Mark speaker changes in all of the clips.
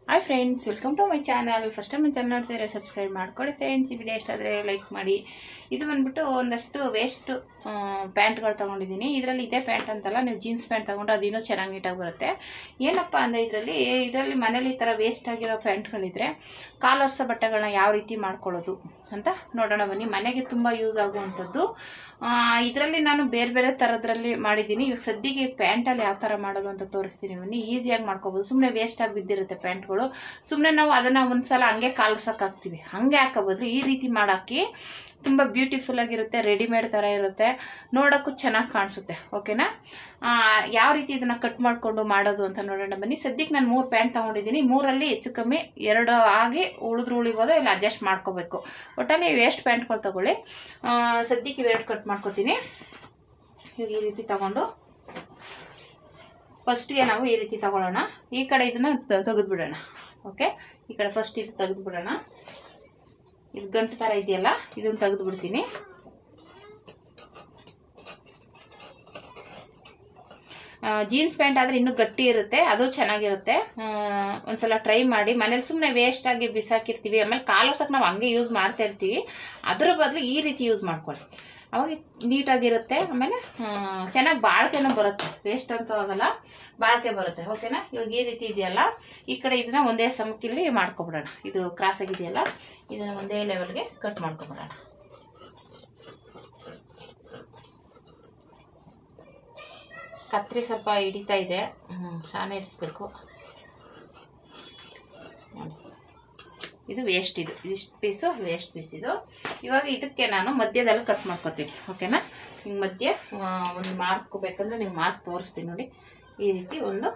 Speaker 1: Hi friends, welcome to my channel. First time channel ನೋಡ್ತಿದ್ರೆ subscribe ಮಾಡ್ಕೊಳ್ಳಿ friends. ಈ video ಇಷ್ಟ ಆದರೆ ಲೈಕ್ ಮಾಡಿ. ಇದು ಬಂದ್ಬಿಟ್ಟು ಒಂದಷ್ಟು ವೇಸ್ಟ್ ಪ್ಯಾಂಟ್ಗಳು ತೊಗೊಂಡಿದ್ದೀನಿ. ಇದರಲ್ಲಿ ಇದೇ ಪ್ಯಾಂಟ್ ಅಂತಲ್ಲ, ನೀವು ಜೀನ್ಸ್ ಪ್ಯಾಂಟ್ ತೊಗೊಂಡ್ರೆ ಅದು ಇನ್ನೂ ಚೆನ್ನಾಗಿ ನೀಟಾಗಿ ಬರುತ್ತೆ. ಏನಪ್ಪ ಅಂದರೆ ಇದರಲ್ಲಿ ಮನೇಲಿ ಈ ಥರ ವೇಸ್ಟ್ ಆಗಿರೋ ಪ್ಯಾಂಟ್ಗಳಿದ್ರೆ ಕಾಲರ್ಸೋ ಬಟ್ಟೆಗಳನ್ನ ಯಾವ ರೀತಿ ಮಾಡ್ಕೊಳ್ಳೋದು ಅಂತ ನೋಡೋಣ ಬನ್ನಿ. ಮನೆಗೆ ತುಂಬ ಯೂಸ್ ಆಗುವಂಥದ್ದು. ಇದರಲ್ಲಿ ನಾನು ಬೇರೆ ಬೇರೆ ಥರದ್ರಲ್ಲಿ ಮಾಡಿದ್ದೀನಿ. ಇವಾಗ ಸದ್ಯಕ್ಕೆ ಪ್ಯಾಂಟಲ್ಲಿ ಯಾವ ಥರ ಮಾಡೋದು ಅಂತ ತೋರಿಸ್ತೀನಿ ಬನ್ನಿ. ಈಸಿಯಾಗಿ ಮಾಡ್ಕೋಬೋದು. ಸುಮ್ಮನೆ ವೇಸ್ಟಾಗಿ ಬಿದ್ದಿರುತ್ತೆ ಪ್ಯಾಂಟ್ಗಳು. ಸುಮ್ಮನೆ ನಾವು ಅದನ್ನು ಒಂದ್ಸಲ ಹಂಗೆ ಕಾಲ್ಸೋಕ್ಕಾಗ್ತೀವಿ. ಹಾಗೆ ಹಾಕೋಬೋದು. ಈ ರೀತಿ ಮಾಡೋಕ್ಕೆ ತುಂಬ ಬ್ಯೂಟಿಫುಲ್ ಆಗಿರುತ್ತೆ. ರೆಡಿಮೇಡ್ ಥರ ಇರುತ್ತೆ, ನೋಡೋಕ್ಕೂ ಚೆನ್ನಾಗಿ ಕಾಣಿಸುತ್ತೆ. ಓಕೆನಾ? ಯಾವ ರೀತಿ ಇದನ್ನು ಕಟ್ ಮಾಡಿಕೊಂಡು ಮಾಡೋದು ಅಂತ ನೋಡೋಣ ಬನ್ನಿ. ಸದ್ಯಕ್ಕೆ ನಾನು 3 ಪ್ಯಾಂಟ್ ತೊಗೊಂಡಿದ್ದೀನಿ. 3ರಲ್ಲಿ ಹೆಚ್ಚು ಕಮ್ಮಿ 2 ಆಗಿ ಉಳಿಬೋದು, ಇಲ್ಲ ಅಡ್ಜಸ್ಟ್ ಮಾಡ್ಕೋಬೇಕು. ಒಟ್ಟಲ್ಲಿ ವೇಸ್ಟ್ ಪ್ಯಾಂಟ್ಗಳು ತೊಗೊಳ್ಳಿ. ಸದ್ಯಕ್ಕೆ ಇವೆರಡು ಕಟ್ ಮಾಡ್ಕೋತೀನಿ. ಇವಾಗ ಈ ರೀತಿ ತಗೊಂಡು ಫಸ್ಟ್ಗೆ ನಾವು ಈ ರೀತಿ ತಗೊಳ್ಳೋಣ. ಈ ಕಡೆ ಇದನ್ನು ತೆಗೆದುಬಿಡೋಣ. ಓಕೆ, ಈ ಕಡೆ ಫಸ್ಟ್ ಇದು ತೆಗೆದುಬಿಡೋಣ. ಇದು ಗಂಟು ಥರ ಇದೆಯಲ್ಲ, ಇದನ್ನು ತೆಗೆದು ಬಿಡ್ತೀನಿ. ಜೀನ್ಸ್ ಪ್ಯಾಂಟ್ ಆದರೆ ಇನ್ನೂ ಗಟ್ಟಿ ಇರುತ್ತೆ, ಅದು ಚೆನ್ನಾಗಿರುತ್ತೆ. ಒಂದ್ಸಲ ಟ್ರೈ ಮಾಡಿ. ಮನೇಲಿ ಸುಮ್ಮನೆ ವೇಸ್ಟ್ ಆಗಿ ಬಿಸಾಕಿರ್ತೀವಿ, ಆಮೇಲೆ ಕಾಲೋರ್ಸಕ್ಕೆ ನಾವು ಹಂಗೆ ಯೂಸ್ ಮಾಡ್ತಾ ಇರ್ತೀವಿ. ಅದರ ಬದಲು ಈ ರೀತಿ ಯೂಸ್ ಮಾಡ್ಕೊಳ್ಳಿ, ಅವಾಗ ನೀಟಾಗಿರುತ್ತೆ. ಆಮೇಲೆ ಚೆನ್ನಾಗಿ ಬಾಳಿಕೆನೂ ಬರುತ್ತೆ. ವೇಸ್ಟ್ ಅಂತೂ ಆಗಲ್ಲ, ಬಾಳಿಕೆ ಬರುತ್ತೆ. ಓಕೆನಾ? ಇವಾಗ ಈ ರೀತಿ ಇದೆಯಲ್ಲ, ಈ ಕಡೆ ಇದನ್ನ ಒಂದೇ ಸಮಕ್ಕಿಲ್ಲಿ ಮಾಡ್ಕೊಬಿಡೋಣ. ಇದು ಕ್ರಾಸ್ ಆಗಿದೆಯಲ್ಲ, ಇದನ್ನು ಒಂದೇ ಲೆವೆಲ್ಗೆ ಕಟ್ ಮಾಡ್ಕೊಬಿಡೋಣ. ಕತ್ರಿ ಸ್ವಲ್ಪ ಹಿಡಿತಾ ಇದೆ, ಶಾನೆ ಇರಿಸ್ಬೇಕು. ಇದು ವೇಸ್ಟ್, ಇದಿಷ್ಟು ಪೀಸು ವೇಸ್ಟ್ ಪೀಸ್ ಇದು. ಇವಾಗ ಇದಕ್ಕೆ ನಾನು ಮಧ್ಯದಲ್ಲಿ ಕಟ್ ಮಾಡ್ಕೊತೀನಿ. ಓಕೆನಾ? ಹಿಂಗೆ ಮಧ್ಯೆ ಒಂದು ಮಾರ್ಕ್ ಬೇಕಂದ್ರೆ ನಿಮ್ಗೆ ಮಾರ್ಕ್ ತೋರಿಸ್ತೀನಿ ನೋಡಿ. ಈ ರೀತಿ ಒಂದು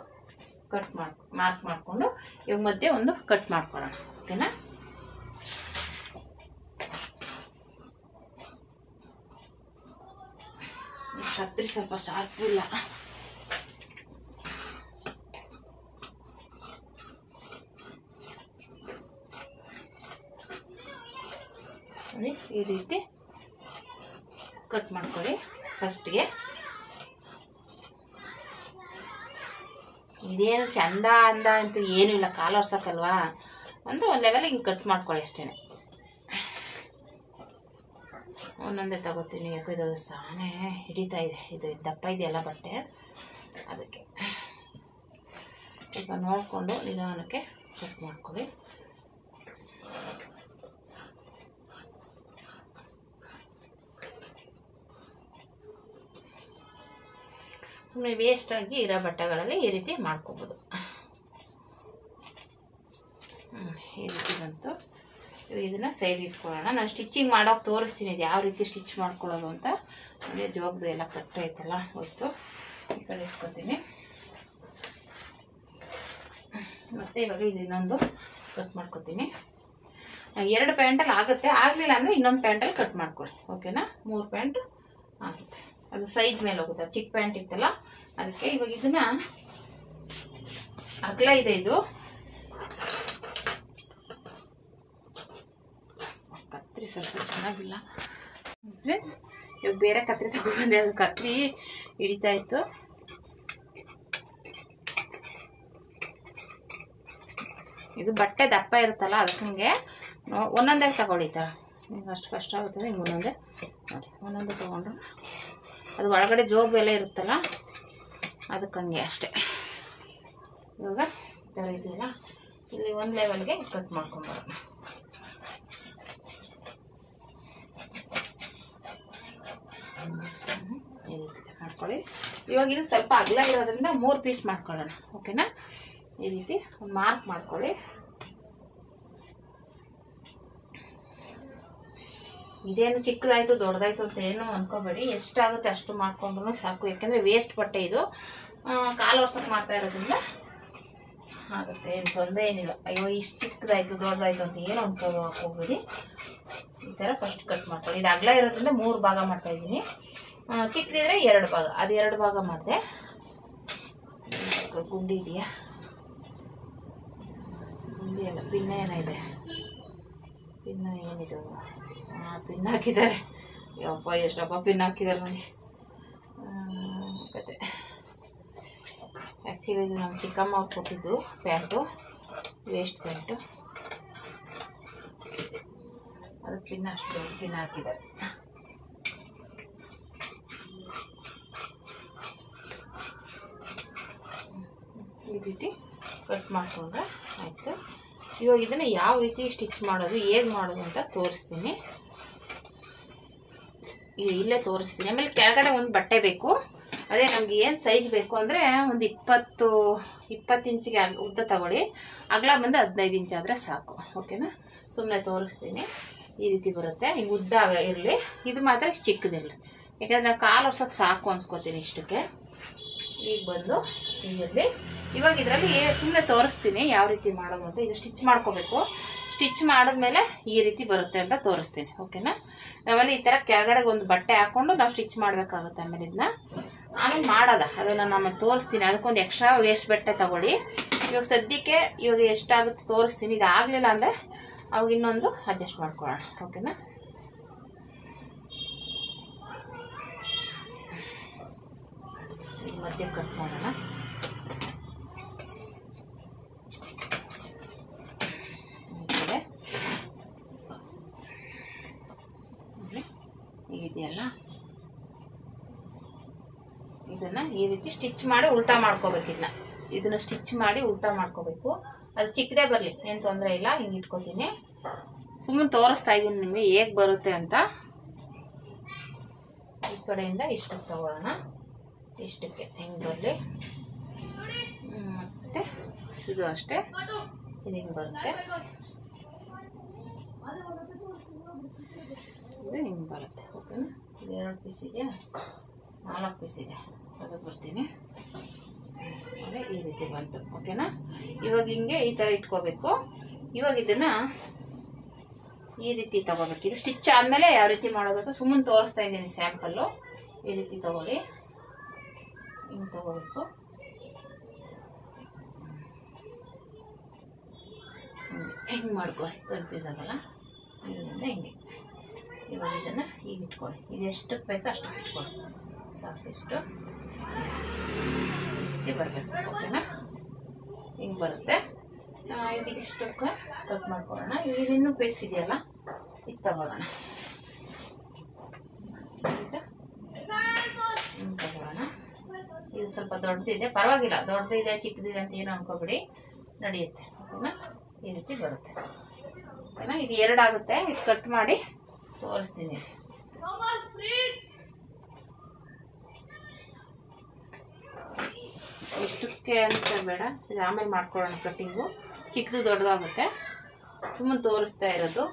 Speaker 1: ಕಟ್ ಮಾರ್ಕ್ ಮಾಡಿಕೊಂಡು ಇವಾಗ ಮಧ್ಯೆ ಒಂದು ಕಟ್ ಮಾಡ್ಕೊಳ್ಳೋಣ. ಓಕೆನಾ? ಕತ್ರಿ ಸ್ವಲ್ಪ ಶಾರ್ಪ್ ಇಲ್ಲ. ಈ ರೀತಿ ಕಟ್ ಮಾಡ್ಕೊಳ್ಳಿ ಫಸ್ಟ್ಗೆ. ಇದೇನು ಚಂದ ಅಂದ ಅಂತ ಏನೂ ಇಲ್ಲ, ಕಾಲರ್ಸಕ್ಕಲ್ವಾ, ಅಂದರೆ ಒಂದು ಲೆವೆಲಿಗೆ ಹಿಂಗೆ ಕಟ್ ಮಾಡ್ಕೊಳ್ಳಿ ಅಷ್ಟೇ. ಒಂದೊಂದೇ ತಗೋತೀನಿ, ಯಾಕೆ ಇದು ಸಾನೆ ಹಿಡಿತಾ ಇದೆ. ಇದು ದಪ್ಪ ಇದೆಯಲ್ಲ ಬಟ್ಟೆ, ಅದಕ್ಕೆ ಈಗ ನೋಡಿಕೊಂಡು ನಿಧಾನಕ್ಕೆ ಕಟ್ ಮಾಡ್ಕೊಳ್ಳಿ. ಸುಮ್ಮನೆ ವೇಸ್ಟಾಗಿ ಇರೋ ಬಟ್ಟೆಗಳಲ್ಲಿ ಈ ರೀತಿ ಮಾಡ್ಕೋಬೋದು. ಈ ರೀತಿ ಬಂತು. ಇದನ್ನು ಸೈಡ್ ಇಟ್ಕೊಳ್ಳೋಣ. ನಾನು ಸ್ಟಿಚಿಂಗ್ ಮಾಡೋಕೆ ತೋರಿಸ್ತೀನಿ, ಇದು ಯಾವ ರೀತಿ ಸ್ಟಿಚ್ ಮಾಡ್ಕೊಳ್ಳೋದು ಅಂತ. ನೋಡಿ, ಜೋಬ್ದು ಎಲ್ಲ ಕಟ್ ಐತಲ್ಲ, ಹೋಯ್ತು. ಈ ಕಡೆ ಇಟ್ಕೊತೀನಿ. ಮತ್ತು ಇವಾಗ ಇದು ಇನ್ನೊಂದು ಕಟ್ ಮಾಡ್ಕೊತೀನಿ. 2 ಪ್ಯಾಂಟಲ್ಲಿ ಆಗುತ್ತೆ, ಆಗಲಿಲ್ಲ ಅಂದರೆ ಇನ್ನೊಂದು ಪ್ಯಾಂಟಲ್ಲಿ ಕಟ್ ಮಾಡ್ಕೊಳ್ಳಿ. ಓಕೆನಾ? 3 ಪ್ಯಾಂಟ್ ಆಗುತ್ತೆ. ಅದು ಸೈಡ್ ಮೇಲೆ ಹೋಗುತ್ತೆ. ಚಿಕ್ಕ ಪ್ಯಾಂಟ್ ಇತ್ತಲ್ಲ ಅದಕ್ಕೆ. ಇವಾಗ ಇದನ್ನ ಅಗಲ ಇದೆ, ಇದು ಕತ್ರಿ ಸ್ವಲ್ಪ ಚೆನ್ನಾಗಿಲ್ಲ ಫ್ರೆಂಡ್ಸ್. ಇವಾಗ ಬೇರೆ ಕತ್ರಿ ತಗೊಂಡ್ಬಂದೆ, ಅದು ಕತ್ರಿ ಹಿಡಿತಾ ಇತ್ತು. ಇದು ಬಟ್ಟೆ ದಪ್ಪ ಇರುತ್ತಲ್ಲ, ಅದಕ್ಕೆ ಒಂದೊಂದೇ ತಗೊಳ್ಳಿ. ಥರ ನಿಮ್ಗೆ ಅಷ್ಟು ಕಷ್ಟ ಆಗುತ್ತದೆ. ಹಿಂಗೆ ಒಂದೊಂದೇ ನೋಡಿ, ಒಂದೊಂದೇ ತೊಗೊಂಡ್ರು ಅದು ಒಳಗಡೆ ಜೋಬ್ ಎಲ್ಲ ಇರುತ್ತಲ್ಲ, ಅದಕ್ಕಂಗೆ ಅಷ್ಟೇ. ಇವಾಗ ಈ ಥರ ಇದೆಯಲ್ಲ, ಇಲ್ಲಿ ಒಂದು ಲೆವೆಲ್ಗೆ ಕಟ್ ಮಾಡ್ಕೊಂಬರೋಣ. ಈ ರೀತಿ ಮಾಡ್ಕೊಳ್ಳಿ. ಇವಾಗ ಇದು ಸ್ವಲ್ಪ ಅಗಲ ಇರೋದ್ರಿಂದ 3 ಪೀಸ್ ಮಾಡ್ಕೊಳ್ಳೋಣ. ಓಕೆನಾ? ಈ ರೀತಿ ಒಂದು ಮಾರ್ಕ್ ಮಾಡ್ಕೊಳ್ಳಿ. ಇದೇನು ಚಿಕ್ಕದಾಯಿತು ದೊಡ್ಡದಾಯಿತು ಅಂತ ಏನು ಅಂದ್ಕೋಬೇಡಿ. ಎಷ್ಟಾಗುತ್ತೆ ಅಷ್ಟು ಮಾಡ್ಕೊಂಡ್ರೂ ಸಾಕು. ಯಾಕೆಂದರೆ ವೇಸ್ಟ್ ಬಟ್ಟೆ ಇದು, ಕಾಲು ವರ್ಷಕ್ಕೆ ಮಾಡ್ತಾ ಇರೋದ್ರಿಂದ ಆಗುತ್ತೆ, ಏನು ತೊಂದರೆ ಏನಿಲ್ಲ. ಅಯ್ಯೋ ಇಷ್ಟು ಚಿಕ್ಕದಾಯಿತು ದೊಡ್ಡದಾಯಿತು ಅಂತ ಏನು ಹೋಗ್ಬೇಡಿ. ಈ ಥರ ಫಸ್ಟ್ ಕಟ್ ಮಾಡ್ಕೊಳ್ಳಿ. ಇದು ಅಗಲ ಇರೋದ್ರಿಂದ 3 ಭಾಗ ಮಾಡ್ತಾಯಿದ್ದೀನಿ. ಚಿಕ್ಕದಿದ್ರೆ 2 ಭಾಗ, ಅದು 2 ಭಾಗ ಮಾಡಿದೆ. ಗುಂಡಿ ಇದೆಯಾ? ಗುಂಡಿ ಅಲ್ಲ, ಪಿನ್ನ ಏನಿದೆ, ಪಿನ್ನ ಏನಿದೆ, ಪಿನ್ ಹಾಕಿದ್ದಾರೆ. ಯಪ್ಪ ಎಷ್ಟಪ್ಪ ಪಿನ್ ಹಾಕಿದ್ದಾರೆ ನೋಡಿ. ಕತೆ ಆ್ಯಕ್ಚುಲಿ ಇದು ನಮ್ಮ ಚಿಕ್ಕಮ್ಮ ಅವ್ರು ಕೊಟ್ಟಿದ್ದು ಪ್ಯಾಂಟು. ವೇಸ್ಟ್ ಪ್ಯಾಂಟು, ಅದಕ್ಕೆ ಪಿನ್ ಅಷ್ಟು ದೊಡ್ಡ ಪಿನ್ ಹಾಕಿದ್ದಾರೆ. ಈ ರೀತಿ ಕಟ್ ಮಾಡಿಕೊಂಡ್ರೆ ಆಯಿತು. ಇವಾಗ ಇದನ್ನು ಯಾವ ರೀತಿ ಸ್ಟಿಚ್ ಮಾಡೋದು, ಹೇಗೆ ಮಾಡೋದು ಅಂತ ತೋರಿಸ್ತೀನಿ. ಇಲ್ಲೇ ತೋರಿಸ್ತೀನಿ. ಆಮೇಲೆ ಕೆಳಗಡೆ ಒಂದು ಬಟ್ಟೆ ಬೇಕು. ಅದೇ ನಮ್ಗೆ ಏನು ಸೈಜ್ ಬೇಕು ಅಂದರೆ ಒಂದು 20 ಇಂಚಿಗೆ ಉದ್ದ ತಗೊಳ್ಳಿ. ಅಗಲ ಬಂದು 15 ಇಂಚ್ ಆದರೆ ಸಾಕು. ಓಕೆನಾ? ಸುಮ್ಮನೆ ತೋರಿಸ್ತೀನಿ. ಈ ರೀತಿ ಬರುತ್ತೆ. ಹಿಂಗೆ ಉದ್ದ ಇರಲಿ, ಇದು ಮಾತ್ರ ಚಿಕ್ಕದಿರಲಿ. ಯಾಕಂದರೆ ನಾವು ಕಾಲು ವರ್ಷಕ್ಕೆ ಸಾಕು ಅನ್ಸ್ಕೊತೀನಿ ಇಷ್ಟಕ್ಕೆ. ಈಗ ಬಂದು ಹೀಗಿರಲಿ. ಇವಾಗ ಇದರಲ್ಲಿ ಸುಮ್ಮನೆ ತೋರಿಸ್ತೀನಿ ಯಾವ ರೀತಿ ಮಾಡೋದು ಅಂತ. ಇದು ಸ್ಟಿಚ್ ಮಾಡ್ಕೋಬೇಕು. ಸ್ಟಿಚ್ ಮಾಡಿದ್ಮೇಲೆ ಈ ರೀತಿ ಬರುತ್ತೆ ಅಂತ ತೋರಿಸ್ತೀನಿ. ಓಕೆನಾ? ಆಮೇಲೆ ಈ ಥರ ಕೆಳಗಡೆಗೆ ಒಂದು ಬಟ್ಟೆ ಹಾಕ್ಕೊಂಡು ನಾವು ಸ್ಟಿಚ್ ಮಾಡಬೇಕಾಗುತ್ತೆ. ಆಮೇಲೆ ಇದನ್ನ ಆಮೇಲೆ ಮಾಡೋದ ಅದನ್ನು ನಾನು ತೋರಿಸ್ತೀನಿ. ಅದಕ್ಕೊಂದು ಎಕ್ಸ್ಟ್ರಾ ವೇಸ್ಟ್ ಬಟ್ಟೆ ತಗೊಳ್ಳಿ. ಇವಾಗ ಸದ್ಯಕ್ಕೆ ಇವಾಗ ಎಷ್ಟಾಗುತ್ತೆ ತೋರಿಸ್ತೀನಿ. ಇದು ಆಗಲಿಲ್ಲ ಅಂದರೆ ಅವಾಗ ಇನ್ನೊಂದು ಅಡ್ಜಸ್ಟ್ ಮಾಡ್ಕೊಳ್ಳೋಣ. ಓಕೆನಾ? ಈಗ ಮಧ್ಯೆ ಕಟ್ ಮಾಡೋಣ. ಈಗಿದೆಯಲ್ಲ, ಇದನ್ನ ಈ ರೀತಿ ಸ್ಟಿಚ್ ಮಾಡಿ ಉಲ್ಟಾ ಮಾಡ್ಕೋಬೇಕು. ಇದನ್ನ ಸ್ಟಿಚ್ ಮಾಡಿ ಉಲ್ಟಾ ಮಾಡ್ಕೋಬೇಕು. ಅದು ಚಿಕ್ಕದೇ ಬರಲಿ, ಏನು ತೊಂದರೆ ಇಲ್ಲ. ಹಿಂಗೆ ಇಟ್ಕೋತೀನಿ. ಸುಮ್ಮನೆ ತೋರಿಸ್ತಾ ಇದ್ದೀನಿ ನಿಮಗೆ ಹೇಗೆ ಬರುತ್ತೆ ಅಂತ. ಈ ಕಡೆಯಿಂದ ಇಷ್ಟಕ್ಕೆ ತಗೊಳ್ಳೋಣ. ಇಷ್ಟಕ್ಕೆ ಹಿಂಗೆ ಬರಲಿ. ಮತ್ತೆ ಇದು ಅಷ್ಟೇ, ಇದು ಹಿಂಗೆ ಬರುತ್ತೆ. ಇದು ಹಿಂಗೆ ಬರುತ್ತೆ. ಓಕೆನಾ? ಇದು 2 ಪೀಸ್ ಇದೆಯಾ, 4 ಪೀಸ್ ಇದೆ. ಅದಕ್ಕೆ ಬರ್ತೀನಿ. ಆಮೇಲೆ ಈ ರೀತಿ ಬಂತು. ಓಕೆನಾ? ಇವಾಗ ಹಿಂಗೆ ಈ ಥರ ಇಟ್ಕೋಬೇಕು. ಇವಾಗ ಇದನ್ನು ಈ ರೀತಿ ತಗೋಬೇಕು. ಇದು ಸ್ಟಿಚ್ ಆದಮೇಲೆ ಯಾವ ರೀತಿ ಮಾಡೋದಂತ ಸುಮ್ಮನೆ ತೋರಿಸ್ತಾ ಇದ್ದೀನಿ ಸ್ಯಾಂಪಲ್ಲು. ಈ ರೀತಿ ತಗೊಳ್ಳಿ. ಹಿಂಗೆ ತಗೋಬೇಕು. ಹಿಂಗೆ ಮಾಡ್ಕೊಳ್ಳಿ, ಕನ್ಫ್ಯೂಸ್ ಆಗಲ್ಲ. ಇದರಿಂದ ಹಿಂಗೆ. ಇವಾಗ ಇದನ್ನು ಈಗ ಇಟ್ಕೊಳ್ಳಿ. ಇದು ಎಷ್ಟಕ್ಕೆ ಬೇಕೋ ಅಷ್ಟಕ್ಕೆ ಇಟ್ಕೊಳ್ಳಿ. ಸಾಕಿಷ್ಟು ಈ ರೀತಿ ಬರಬೇಕು. ಓಕೆನಾ? ಹಿಂಗೆ ಬರುತ್ತೆ. ಈಗ ಇದಿಷ್ಟಕ್ಕೆ ಕಟ್ ಮಾಡ್ಕೊಳ್ಳೋಣ. ಇನ್ನೂ ಪೀಸ್ ಇದೆಯಲ್ಲ, ಇದು ತಗೊಳ್ಳೋಣ. ತಗೊಳ್ಳೋಣ. ಇದು ಸ್ವಲ್ಪ ದೊಡ್ಡದಿದೆ, ಪರವಾಗಿಲ್ಲ. ದೊಡ್ಡದಿದೆ ಚಿಕ್ಕದಿದೆ ಅಂತ ಏನು ಅನ್ಕೋಬಿಡಿ, ನಡೆಯುತ್ತೆ. ಓಕೆನಾ? ಈ ರೀತಿ ಬರುತ್ತೆ. ಓಕೆನಾ? ಇದು 2 ಆಗುತ್ತೆ. ಇದು ಕಟ್ ಮಾಡಿ ತೋರಿಸ್ತೀನಿ. ಇಷ್ಟಕ್ಕೆ ಅಂತ ಬೇಡ, ಇದು ಆಮೇಲೆ ಮಾಡ್ಕೊಳ್ಳೋಣ. ಕಟ್ಟಿಂಗು ಚಿಕ್ಕದು ದೊಡ್ಡದಾಗುತ್ತೆ. ಸುಮ್ಮನೆ ತೋರಿಸ್ತಾ ಇರೋದು.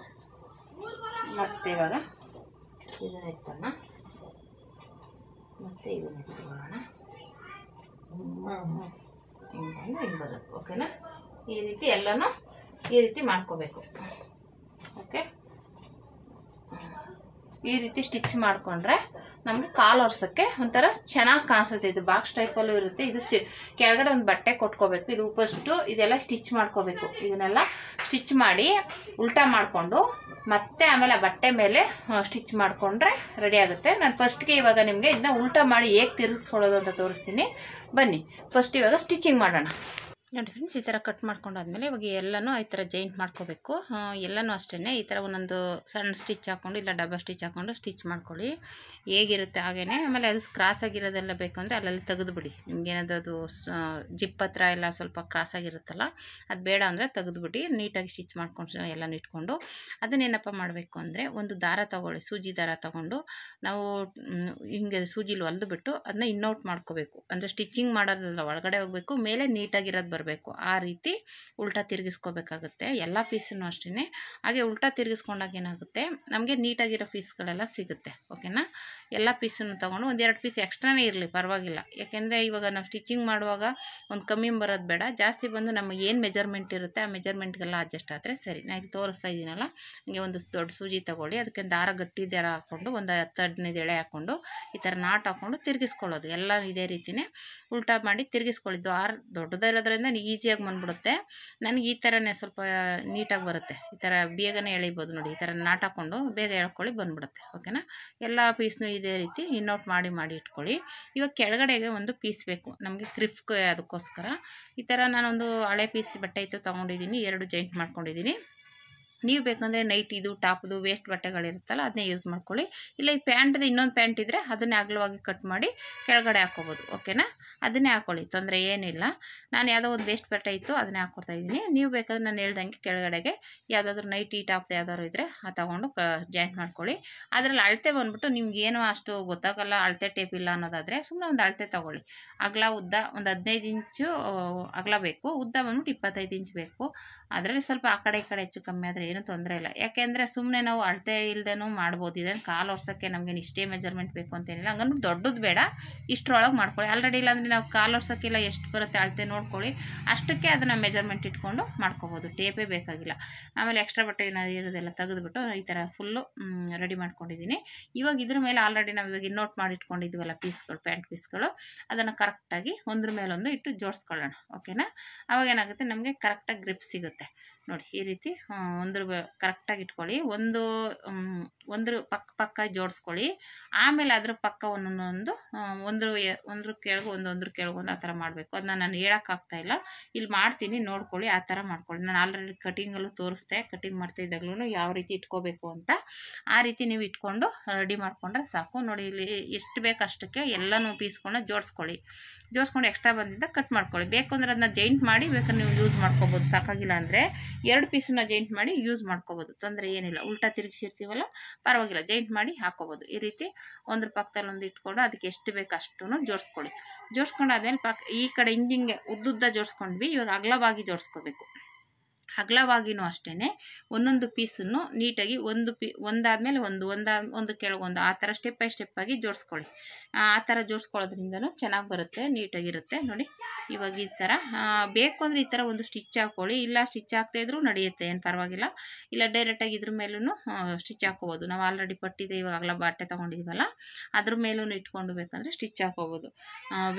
Speaker 1: ಮತ್ತೆ ಇವಾಗ ಇದನ್ನ ಎತ್ತೋಣ. ಮತ್ತೆ ಇದನ್ನ ಎತ್ಕೊಳ್ಳೋಣ. ಹಿಂಗೆ ಬರುತ್ತೆ. ಓಕೆನಾ? ಈ ರೀತಿ ಎಲ್ಲನೂ ಈ ರೀತಿ ಮಾಡ್ಕೋಬೇಕು. ಓಕೆ? ಈ ರೀತಿ ಸ್ಟಿಚ್ ಮಾಡಿಕೊಂಡ್ರೆ ನಮಗೆ ಕಾಲು ವರ್ಷಕ್ಕೆ ಒಂಥರ ಚೆನ್ನಾಗಿ ಕಾಣಿಸುತ್ತೆ. ಇದು ಬಾಕ್ಸ್ ಟೈಪಲ್ಲೂ ಇರುತ್ತೆ. ಇದು ಕೆಳಗಡೆ ಒಂದು ಬಟ್ಟೆ ಕೊಟ್ಕೋಬೇಕು. ಇದು ಫಸ್ಟು ಇದೆಲ್ಲ ಸ್ಟಿಚ್ ಮಾಡ್ಕೋಬೇಕು. ಇದನ್ನೆಲ್ಲ ಸ್ಟಿಚ್ ಮಾಡಿ ಉಲ್ಟಾ ಮಾಡಿಕೊಂಡು ಮತ್ತೆ ಆಮೇಲೆ ಬಟ್ಟೆ ಮೇಲೆ ಸ್ಟಿಚ್ ಮಾಡಿಕೊಂಡ್ರೆ ರೆಡಿ ಆಗುತ್ತೆ. ನಾನು ಫಸ್ಟ್ಗೆ ಇವಾಗ ನಿಮಗೆ ಇದನ್ನ ಉಲ್ಟಾ ಮಾಡಿ ಹೇಗೆ ತಿರುಗಿಸ್ಕೊಳ್ಳೋದು ಅಂತ ತೋರಿಸ್ತೀನಿ. ಬನ್ನಿ ಫಸ್ಟ್ ಇವಾಗ ಸ್ಟಿಚಿಂಗ್ ಮಾಡೋಣ. ನೋಡಿ ಫ್ರೆಂಡ್ಸ್, ಈ ಥರ ಕಟ್ ಮಾಡ್ಕೊಂಡಾದ್ಮೇಲೆ ಇವಾಗ ಎಲ್ಲನೂ ಈ ಥರ ಜಾಯಿಂಟ್ ಮಾಡ್ಕೋಬೇಕು. ಎಲ್ಲನೂ ಅಷ್ಟೇ ಈ ಥರ ಒಂದೊಂದು ಸಣ್ಣ ಸ್ಟಿಚ್ ಹಾಕ್ಕೊಂಡು ಇಲ್ಲ ಡಬ್ಬ ಸ್ಟಿಚ್ ಹಾಕ್ಕೊಂಡು ಸ್ಟಿಚ್ ಮಾಡ್ಕೊಳ್ಳಿ. ಹೇಗಿರುತ್ತೆ ಹಾಗೇ. ಆಮೇಲೆ ಅದು ಕ್ರಾಸ್ ಆಗಿರೋದೆಲ್ಲ ಬೇಕಂದರೆ ಅಲ್ಲಲ್ಲಿ ತೆಗೆದುಬಿಡಿ. ನಿಮ್ಗೇನಾದ್ರು ಅದು ಜಿಪ್ ಹತ್ರ ಎಲ್ಲ ಸ್ವಲ್ಪ ಕ್ರಾಸ್ ಆಗಿರುತ್ತಲ್ಲ, ಅದು ಬೇಡ ಅಂದರೆ ತೆಗೆದುಬಿಡಿ. ನೀಟಾಗಿ ಸ್ಟಿಚ್ ಮಾಡ್ಕೊಂಡು ಎಲ್ಲನೂ ಇಟ್ಕೊಂಡು ಅದನ್ನೇನಪ್ಪ ಮಾಡಬೇಕು ಅಂದರೆ ಒಂದು ದಾರ ತೊಗೊಳ್ಳಿ, ಸೂಜಿ ದಾರ ತೊಗೊಂಡು ನಾವು ಹಿಂಗೆ ಸೂಜಿಲಿ ಹೊಲಿದ್ಬಿಟ್ಟು ಅದನ್ನ ಇನ್ನೌಟ್ ಮಾಡ್ಕೋಬೇಕು. ಅಂದರೆ ಸ್ಟಿಚಿಂಗ್ ಮಾಡೋದಲ್ಲ, ಒಳಗಡೆ ಹೋಗಬೇಕು, ಮೇಲೆ ನೀಟಾಗಿರೋದು ಬರಬೇಕು. ಆ ರೀತಿ ಉಲ್ಟಾ ತಿರುಗಿಸ್ಕೋಬೇಕಾಗುತ್ತೆ ಎಲ್ಲ ಪೀಸನ್ನು ಅಷ್ಟೇ. ಹಾಗೆ ಉಲ್ಟಾ ತಿರುಗಿಸ್ಕೊಂಡಾಗ ಏನಾಗುತ್ತೆ, ನಮಗೆ ನೀಟಾಗಿರೋ ಪೀಸ್ಗಳೆಲ್ಲ ಸಿಗುತ್ತೆ. ಓಕೆನಾ? ಎಲ್ಲ ಪೀಸನ್ನು ತೊಗೊಂಡು 1-2 ಪೀಸ್ ಎಕ್ಸ್ಟ್ರಾನೇ ಇರಲಿ, ಪರವಾಗಿಲ್ಲ. ಯಾಕೆಂದರೆ ಇವಾಗ ನಾವು ಸ್ಟಿಚಿಂಗ್ ಮಾಡುವಾಗ ಒಂದು ಕಮ್ಮಿ ಬರೋದು ಬೇಡ, ಜಾಸ್ತಿ ಬಂದು ನಮಗೆ ಏನು ಮೆಜರ್ಮೆಂಟ್ ಇರುತ್ತೆ ಆ ಮೆಜರ್ಮೆಂಟ್ಗೆಲ್ಲ ಅಡ್ಜಸ್ಟ್ ಆದರೆ ಸರಿ. ನಾನು ಇಲ್ಲಿ ತೋರಿಸ್ತಾ ಇದ್ದೀನಲ್ಲ, ಹಂಗೆ ಒಂದು ದೊಡ್ಡ ಸೂಜಿ ತೊಗೊಳ್ಳಿ. ಅದಕ್ಕೆ ದಾರ ಗಟ್ಟಿ ದಾರ ಹಾಕ್ಕೊಂಡು ಒಂದು 10-15 ಎಳೆ ಹಾಕ್ಕೊಂಡು ಈ ಥರ ನಾಟ್ ಹಾಕ್ಕೊಂಡು ತಿರುಗಿಸ್ಕೊಳ್ಳೋದು. ಎಲ್ಲ ಇದೇ ರೀತಿಯೇ ಉಲ್ಟಾ ಮಾಡಿ ತಿರುಗಿಸ್ಕೊಳ್ಳಿದ್ದು. ದೊಡ್ಡದಿರೋದ್ರಿಂದ ಮಾಡೋದ್ರಿಂದ ಈಸಿಯಾಗಿ ಬಂದ್ಬಿಡುತ್ತೆ. ನನಗೆ ಈ ಥರನೇ ಸ್ವಲ್ಪ ನೀಟಾಗಿ ಬರುತ್ತೆ. ಈ ಥರ ಬೇಗನೆ ಎಳಿಬೋದು ನೋಡಿ. ಈ ಥರ ನಾಟ್ ಹಾಕ್ಕೊಂಡು ಬೇಗ ಎಳ್ಕೊಳ್ಳಿ ಬಂದ್ಬಿಡುತ್ತೆ. ಓಕೆನಾ. ಎಲ್ಲ ಪೀಸ್ನು ಇದೇ ರೀತಿ ಇನ್ನೌಟ್ ಮಾಡಿ ಇಟ್ಕೊಳ್ಳಿ. ಇವಾಗ ಕೆಳಗಡೆಗೆ ಒಂದು ಪೀಸ್ ಬೇಕು ನಮಗೆ ಕ್ರಿಫ್ಗೆ, ಅದಕ್ಕೋಸ್ಕರ ಈ ಥರ ನಾನೊಂದು ಹಳೆ ಪೀಸ್ ಬಟ್ಟೆ ಇತ್ತು ತೊಗೊಂಡಿದ್ದೀನಿ, 2 ಜಾಯಿಂಟ್ ಮಾಡ್ಕೊಂಡಿದ್ದೀನಿ. ನೀವು ಬೇಕಂದರೆ ನೈಟಿದು ಟಾಪ್ದು ವೇಸ್ಟ್ ಬಟ್ಟೆಗಳಿರುತ್ತಲ್ಲ ಅದನ್ನೇ ಯೂಸ್ ಮಾಡ್ಕೊಳ್ಳಿ. ಇಲ್ಲ ಈ ಪ್ಯಾಂಟ್ದು ಇನ್ನೊಂದು ಪ್ಯಾಂಟ್ ಇದ್ದರೆ ಅದನ್ನೇ ಅಗಲವಾಗಿ ಕಟ್ ಮಾಡಿ ಕೆಳಗಡೆ ಹಾಕ್ಕೋಬೋದು. ಓಕೆನಾ. ಅದನ್ನೇ ಹಾಕ್ಕೊಳ್ಳಿ, ತೊಂದರೆ ಏನಿಲ್ಲ. ನಾನು ಯಾವುದೋ ಒಂದು ವೇಸ್ಟ್ ಬಟ್ಟೆ ಇತ್ತು ಅದನ್ನೇ ಹಾಕ್ಕೊಡ್ತಾಯಿದ್ದೀನಿ. ನೀವು ಬೇಕಾದ್ರೆ ನಾನು ಹೇಳ್ದಂಗೆ ಕೆಳಗಡೆಗೆ ಯಾವುದಾದ್ರೂ ನೈಟಿ ಟಾಪ್ದು ಯಾವ್ದಾದ್ರು ಇದ್ದರೆ ಅದು ತೊಗೊಂಡು ಜಾಯಿಂಟ್ ಮಾಡ್ಕೊಳ್ಳಿ. ಅದರಲ್ಲಿ ಅಳತೆ ಬಂದುಬಿಟ್ಟು ನಿಮ್ಗೇನು ಅಷ್ಟು ಗೊತ್ತಾಗಲ್ಲ, ಅಳತೆ ಟೇಪ್ ಇಲ್ಲ ಅನ್ನೋದಾದರೆ ಸುಮ್ಮನೆ ಒಂದು ಅಳತೆ ತೊಗೊಳ್ಳಿ. ಅಗಲ ಉದ್ದ ಒಂದು 15 ಇಂಚು ಅಗಲ ಬೇಕು, ಉದ್ದ ಬಂದ್ಬಿಟ್ಟು 25 ಇಂಚ್ ಬೇಕು. ಅದರಲ್ಲಿ ಸ್ವಲ್ಪ ಆ ಕಡೆ ಈ ಕಡೆ ಹೆಚ್ಚು ಕಮ್ಮಿ ಆದರೆ ಏನೂ ತೊಂದರೆ ಇಲ್ಲ. ಯಾಕೆಂದರೆ ಸುಮ್ಮನೆ ನಾವು ಅಳತೆ ಇಲ್ಲದೇನೂ ಮಾಡ್ಬೋದು. ಇದನ್ನು ಕಾಲು ಒರ್ಸೋಕ್ಕೆ ನಮಗೆ ಇಷ್ಟೇ ಮೆಜರ್ಮೆಂಟ್ ಬೇಕು ಅಂತೇನಿಲ್ಲ. ಹಂಗಂದ್ರೆ ದೊಡ್ಡದು ಬೇಡ, ಇಷ್ಟರೊಳಗೆ ಮಾಡ್ಕೊಳ್ಳಿ. ಆಲ್ರೆಡಿ ಇಲ್ಲಾಂದರೆ ನಾವು ಕಾಲು ಒರ್ಸೋಕ್ಕೆಲ್ಲ ಎಷ್ಟು ಬರುತ್ತೆ ಅಳತೆ ನೋಡ್ಕೊಳ್ಳಿ, ಅಷ್ಟಕ್ಕೆ ಅದನ್ನು ಮೆಜರ್ಮೆಂಟ್ ಇಟ್ಕೊಂಡು ಮಾಡ್ಕೋಬೋದು. ಟೇಪೇ ಬೇಕಾಗಿಲ್ಲ. ಆಮೇಲೆ ಎಕ್ಸ್ಟ್ರಾ ಬಟ್ಟೆ ಏನಾದ್ರು ಇರೋದೆಲ್ಲ ತೆಗೆದುಬಿಟ್ಟು ಈ ಥರ ಫುಲ್ಲು ರೆಡಿ ಮಾಡ್ಕೊಂಡಿದ್ದೀನಿ. ಇವಾಗ ಇದ್ರ ಮೇಲೆ ಆಲ್ರೆಡಿ ನಾವು ಇವಾಗ ಇನ್ನೋಟ್ ಮಾಡಿ ಇಟ್ಕೊಂಡಿದ್ದೀವಲ್ಲ ಪೀಸ್ಗಳು, ಪ್ಯಾಂಟ್ ಪೀಸ್ಗಳು, ಅದನ್ನು ಕರೆಕ್ಟಾಗಿ ಒಂದ್ರ ಮೇಲೊಂದು ಇಟ್ಟು ಜೋಡಿಸ್ಕೊಳ್ಳೋಣ. ಓಕೆನಾ. ಅವಾಗ ಏನಾಗುತ್ತೆ ನಮಗೆ ಕರೆಕ್ಟಾಗಿ ಗ್ರಿಪ್ ಸಿಗುತ್ತೆ ನೋಡಿ. ಈ ರೀತಿ ಒಂದ್ರ ಕರೆಕ್ಟಾಗಿ ಇಟ್ಕೊಳ್ಳಿ. ಒಂದ್ರ ಪಕ್ಕ ಜೋಡಿಸ್ಕೊಳ್ಳಿ. ಆಮೇಲೆ ಅದ್ರ ಪಕ್ಕ ಒಂದೊಂದು ಒಂದ್ರ ಕೆಳಗೆ ಒಂದ್ರ ಕೆಳಗೆ ಒಂದು ಆ ಥರ ಮಾಡಬೇಕು. ಅದನ್ನ ನಾನು ಹೇಳೋಕ್ಕಾಗ್ತಾಯಿಲ್ಲ, ಇಲ್ಲಿ ಮಾಡ್ತೀನಿ ನೋಡ್ಕೊಳ್ಳಿ. ಆ ಥರ ಮಾಡ್ಕೊಳ್ಳಿ. ನಾನು ಆಲ್ರೆಡಿ ಕಟಿಂಗಲ್ಲೂ ತೋರಿಸ್ದೆ, ಕಟಿಂಗ್ ಮಾಡ್ತಾಯಿದ್ದಾಗ್ಲೂ ಯಾವ ರೀತಿ ಇಟ್ಕೋಬೇಕು ಅಂತ. ಆ ರೀತಿ ನೀವು ಇಟ್ಕೊಂಡು ರೆಡಿ ಮಾಡಿಕೊಂಡ್ರೆ ಸಾಕು ನೋಡಿ. ಇಲ್ಲಿ ಎಷ್ಟು ಬೇಕು ಅಷ್ಟಕ್ಕೆ ಎಲ್ಲನೂ ಪೀಸ್ಕೊಂಡು ಜೋಡಿಸ್ಕೊಳ್ಳಿ. ಜೋಡಿಸ್ಕೊಂಡು ಎಕ್ಸ್ಟ್ರಾ ಬಂದಿದ್ದ ಕಟ್ ಮಾಡ್ಕೊಳ್ಳಿ. ಬೇಕು ಅಂದರೆ ಅದನ್ನ ಜೈಂಟ್ ಮಾಡಿ ಬೇಕಾದ್ರೆ ನೀವು ಯೂಸ್ ಮಾಡ್ಕೋಬೋದು. ಸಾಕಾಗಿಲ್ಲ ಅಂದರೆ 2 ಪೀಸನ್ನ ಜೈಂಟ್ ಮಾಡಿ ಯೂಸ್ ಮಾಡ್ಕೋಬೋದು, ತೊಂದರೆ ಏನಿಲ್ಲ. ಉಲ್ಟಾ ತಿರುಗಿಸಿರ್ತೀವಲ್ಲ ಪರವಾಗಿಲ್ಲ, ಜೈಂಟ್ ಮಾಡಿ ಹಾಕ್ಕೋಬೋದು. ಈ ರೀತಿ ಒಂದ್ರ ಪಕ್ಕದಲ್ಲಿ ಒಂದು ಇಟ್ಕೊಂಡು ಅದಕ್ಕೆ ಎಷ್ಟು ಬೇಕು ಅಷ್ಟು ಜೋಡಿಸ್ಕೊಳ್ಳಿ. ಜೋಡಿಸ್ಕೊಂಡಾದ್ಮೇಲೆ ಈ ಕಡೆ ಹಿಂಗೆ ಉದ್ದುದ್ದ ಜೋಡಿಸ್ಕೊಂಡ್ವಿ. ಇವಾಗ ಅಗಲವಾಗಿ ಜೋಡಿಸ್ಕೋಬೇಕು. ಅಗಲವಾಗಿನೂ ಅಷ್ಟೇ ಒಂದೊಂದು ಪೀಸನ್ನು ನೀಟಾಗಿ ಒಂದಾದಮೇಲೆ ಒಂದು ಕೆಳಗೊಂದು ಆ ಥರ ಸ್ಟೆಪ್ ಬೈ ಸ್ಟೆಪ್ ಆಗಿ ಜೋಡಿಸ್ಕೊಳ್ಳಿ. ಆ ಥರ ಜೋಡಿಸ್ಕೊಳ್ಳೋದ್ರಿಂದನೂ ಚೆನ್ನಾಗಿ ಬರುತ್ತೆ, ನೀಟಾಗಿರುತ್ತೆ ನೋಡಿ. ಇವಾಗ ಈ ಥರ ಬೇಕು ಅಂದರೆ ಈ ಥರ ಒಂದು ಸ್ಟಿಚ್ ಹಾಕ್ಕೊಳ್ಳಿ. ಇಲ್ಲ ಸ್ಟಿಚ್ ಹಾಕ್ತಾಯಿದ್ರೂ ನಡೆಯುತ್ತೆ, ಏನು ಪರವಾಗಿಲ್ಲ. ಇಲ್ಲ ಡೈರೆಕ್ಟಾಗಿ ಇದ್ರ ಮೇಲೂ ಸ್ಟಿಚ್ ಹಾಕ್ಕೋಬೋದು. ನಾವು ಆಲ್ರೆಡಿ ಪಟ್ಟಿದೆ ಇವಾಗ ಅಗಲ ಬಟ್ಟೆ ತೊಗೊಂಡಿದ್ದೀವಲ್ಲ ಅದ್ರ ಮೇಲೂ ಇಟ್ಕೊಂಡು ಬೇಕಂದರೆ ಸ್ಟಿಚ್ ಹಾಕ್ಕೋಬೋದು.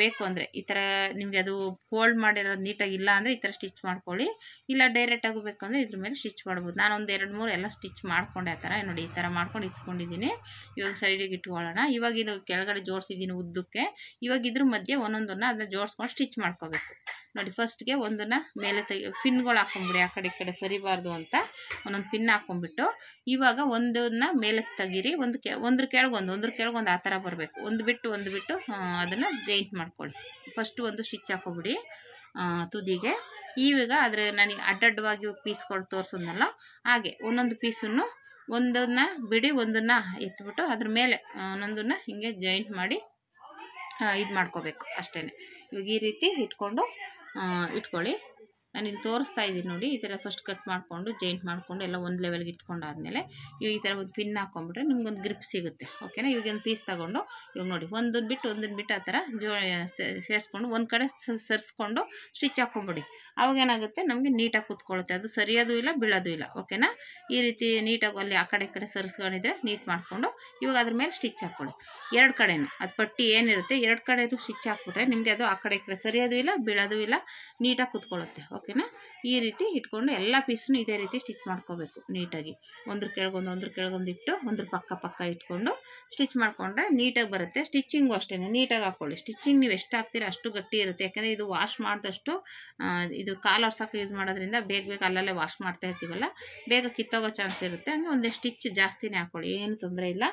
Speaker 1: ಬೇಕು ಅಂದರೆ ಈ ಥರ ನಿಮಗೆ ಅದು ಫೋಲ್ಡ್ ಮಾಡಿರೋದು ನೀಟಾಗಿಲ್ಲ ಅಂದರೆ ಈ ಥರ ಸ್ಟಿಚ್ ಮಾಡ್ಕೊಳ್ಳಿ. ಇಲ್ಲ ಡೈರೆಕ್ಟ್ ಬೇಕಂದ್ರೆ ಇದ್ರ ಮೇಲೆ ಸ್ಟಿಚ್ ಮಾಡ್ಬೋದು. ನಾನು ಒಂದು 2-3 ಎಲ್ಲ ಸ್ಟಿಚ್ ಮಾಡ್ಕೊಂಡೆ. ಆ ಥರ ನೋಡಿ, ಈ ಥರ ಮಾಡ್ಕೊಂಡು ಇಟ್ಕೊಂಡಿದ್ದೀನಿ. ಇವಾಗ ಸೈಡಿಗೆ ಇಟ್ಕೊಳ್ಳೋಣ. ಇವಾಗ ಇದು ಕೆಳಗಡೆ ಜೋಡಿಸಿದ್ದೀನಿ ಉದ್ದಕ್ಕೆ. ಇವಾಗ ಇದ್ರ ಮಧ್ಯೆ ಒಂದೊಂದನ್ನು ಅದನ್ನ ಜೋಡಿಸ್ಕೊಂಡು ಸ್ಟಿಚ್ ಮಾಡ್ಕೋಬೇಕು ನೋಡಿ. ಫಸ್ಟ್ಗೆ ಒಂದನ್ನು ಮೇಲೆ ಪಿನ್ಗಳು ಹಾಕೊಂಬಿಡಿ, ಆ ಕಡೆ ಈ ಕಡೆ ಸರಿಬಾರ್ದು ಅಂತ ಒಂದೊಂದು ಪಿನ್ ಹಾಕೊಂಡ್ಬಿಟ್ಟು ಇವಾಗ ಒಂದನ್ನು ಮೇಲೆ ತೆಗೀರಿ. ಒಂದ್ರ ಕೆಳಗೊಂದು ಆ ಥರ ಬರಬೇಕು. ಒಂದು ಬಿಟ್ಟು ಅದನ್ನು ಜೈಂಟ್ ಮಾಡ್ಕೊಳ್ಳಿ. ಫಸ್ಟು ಒಂದು ಸ್ಟಿಚ್ ಹಾಕೊಂಬಿಡಿ ತುದಿಗೆ. ಇವಾಗ ಆದರೆ ನನಗೆ ಅಡ್ಡಡ್ಡವಾಗಿ ಪೀಸ್ಗಳು ತೋರಿಸೋದ್ನಲ್ಲ ಹಾಗೆ ಒಂದೊಂದು ಪೀಸನ್ನು ಒಂದನ್ನು ಬಿಡಿ, ಒಂದನ್ನು ಎತ್ಬಿಟ್ಟು ಅದ್ರ ಮೇಲೆ ಒಂದೊಂದನ್ನು ಹಿಂಗೆ ಜಾಯಿಂಟ್ ಮಾಡಿ ಇದು ಮಾಡ್ಕೋಬೇಕು ಅಷ್ಟೇ. ಇವಾಗ ಈ ರೀತಿ ಇಟ್ಕೊಳ್ಳಿ. ನಾನು ಇಲ್ಲಿ ತೋರಿಸ್ತಾ ಇದ್ದೀನಿ ನೋಡಿ. ಈ ಥರ ಫಸ್ಟ್ ಕಟ್ ಮಾಡಿಕೊಂಡು ಜಾಯಿಂಟ್ ಮಾಡಿಕೊಂಡು ಎಲ್ಲ ಒಂದು ಲೆವೆಲ್ಗೆ ಇಟ್ಕೊಂಡಾದ್ಮೇಲೆ ಇವಾಗ ಈ ಥರ ಒಂದು ಪಿನ್ ಹಾಕ್ಕೊಂಡ್ಬಿಟ್ರೆ ನಿಮ್ಗೊಂದು ಗ್ರಿಪ್ ಸಿಗುತ್ತೆ. ಓಕೆನಾ. ಇವಾಗ ಒಂದು ಪೀಸ್ ತೊಗೊಂಡು ಇವಾಗ ನೋಡಿ ಒಂದನ್ನು ಬಿಟ್ಟು ಆ ಥರ ಸೇರಿಸ್ಕೊಂಡು ಒಂದು ಕಡೆ ಸರಿಸ್ಕೊಂಡು ಸ್ಟಿಚ್ ಹಾಕ್ಕೊಂಬಿಡಿ. ಅವಾಗ ಏನಾಗುತ್ತೆ ನಮಗೆ ನೀಟಾಗಿ ಕೂತ್ಕೊಳ್ಳುತ್ತೆ. ಅದು ಸರಿಯೋದು ಇಲ್ಲ, ಬೀಳೋದು ಇಲ್ಲ. ಓಕೆನಾ. ಈ ರೀತಿ ನೀಟಾಗಿ ಅಲ್ಲಿ ಆ ಕಡೆ ಈ ಕಡೆ ಸರಿಸ್ಕೊಂಡಿದ್ರೆ ನೀಟ್ ಮಾಡಿಕೊಂಡು ಇವಾಗ ಅದ್ರ ಮೇಲೆ ಸ್ಟಿಚ್ ಹಾಕ್ಕೊಳ್ಳಿ. 2 ಕಡೆನೂ ಅದು ಪಟ್ಟಿ ಏನಿರುತ್ತೆ 2 ಕಡೆಯೂ ಸ್ಟಿಚ್ ಹಾಕ್ಬಿಟ್ರೆ ನಿಮಗೆ ಅದು ಆ ಕಡೆ ಈ ಕಡೆ ಸರಿಯೋದು ಇಲ್ಲ, ಬೀಳೋದು ಇಲ್ಲ, ನೀಟಾಗಿ ಕೂತ್ಕೊಳ್ಳುತ್ತೆ. ಓಕೆನಾ. ಈ ರೀತಿ ಇಟ್ಕೊಂಡು ಎಲ್ಲ ಪೀಸನ್ನು ಇದೇ ರೀತಿ ಸ್ಟಿಚ್ ಮಾಡ್ಕೋಬೇಕು ನೀಟಾಗಿ. ಒಂದ್ರ ಕೆಳಗೊಂದು ಇಟ್ಟು ಒಂದ್ರ ಪಕ್ಕ ಇಟ್ಕೊಂಡು ಸ್ಟಿಚ್ ಮಾಡಿಕೊಂಡ್ರೆ ನೀಟಾಗಿ ಬರುತ್ತೆ. ಸ್ಟಿಚಿಂಗು ಅಷ್ಟೇ ನೀಟಾಗಿ ಹಾಕ್ಕೊಳ್ಳಿ. ಸ್ಟಿಚಿಂಗ್ ನೀವು ಎಷ್ಟು ಹಾಕ್ತೀರಾ ಅಷ್ಟು ಗಟ್ಟಿ ಇರುತ್ತೆ. ಯಾಕೆಂದರೆ ಇದು ವಾಶ್ ಮಾಡಿದಷ್ಟು ಇದು ಕಾಲು ಒರ್ಸೋಕೆ ಯೂಸ್ ಮಾಡೋದ್ರಿಂದ ಬೇಗ ಅಲ್ಲಲ್ಲೇ ವಾಶ್ ಮಾಡ್ತಾ ಇರ್ತೀವಲ್ಲ, ಬೇಗ ಕಿತ್ತೋಗೋ ಚಾನ್ಸ್ ಇರುತ್ತೆ. ಹಂಗೆ ಒಂದೇ ಸ್ಟಿಚ್ ಜಾಸ್ತಿನೇ ಹಾಕ್ಕೊಳ್ಳಿ, ಏನು ತೊಂದರೆ ಇಲ್ಲ.